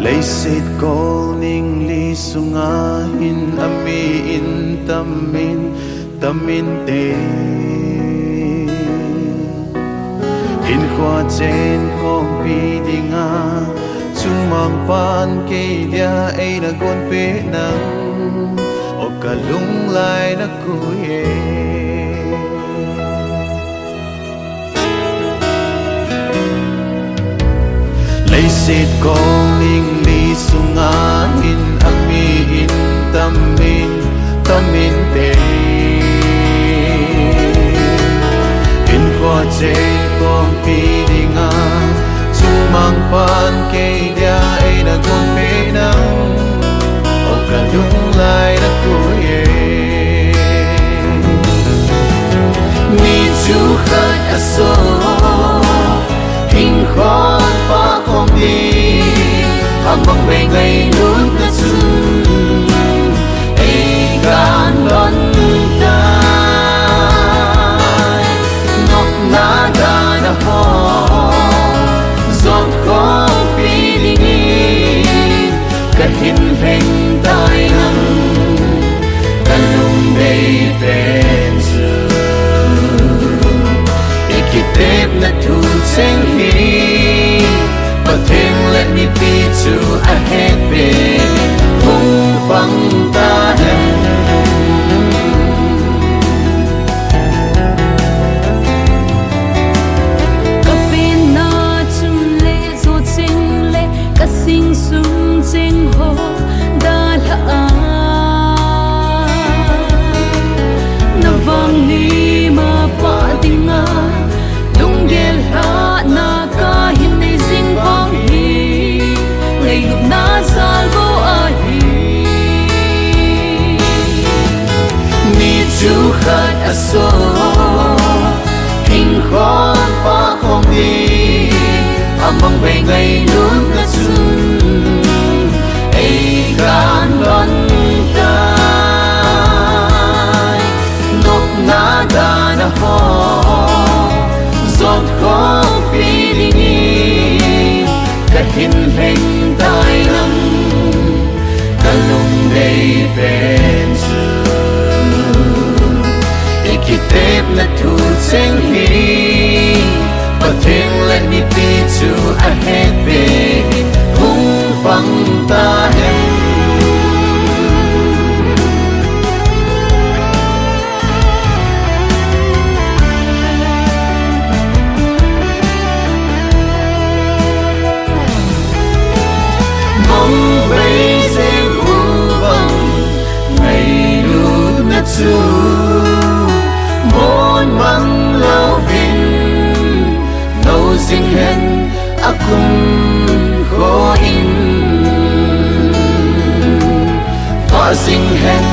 lấy xịt cô ninh li sunga hin ami in tamin te in khoa chen khom pi dinga chung mang pan ke dia ai na gon pe nang o ka lung lai na ku ye lấy xịt cô ninh li sunga hin ami in tamin te in khoa chen khom pi dinga chung mang pan ke dia ai na gon pe nang o ka lung lai na ku ye ni chu khat aso hình khói pa không đi amang bay ngay luôn ta sun ai gan lon tai ngọc na da na ho giọt khó pi đi cả hình hình tai ngân cả lung đầy bên Ikitip na tuseng hi But then let me be to a happy Kung pang tahan Kapin na chum le zo ching le Kasing sung ching ho da la Na vang ni ma pa dinga Gel ha na ka hin nei sing phong hi ngày lúc na sal bo a hi ni chu khat aso hình khói pa không đi amang bay ngay luôn ta sun ai gan lon tai nok na da na ho giọt khó pi đi cả hình hình tai ngân cả lung đầy bên Ikitip na tuseng hi But then let me be to a happy Kung pang tahan su môn mang lâu vinh nâu sinh hen akum khó in pa sinh hen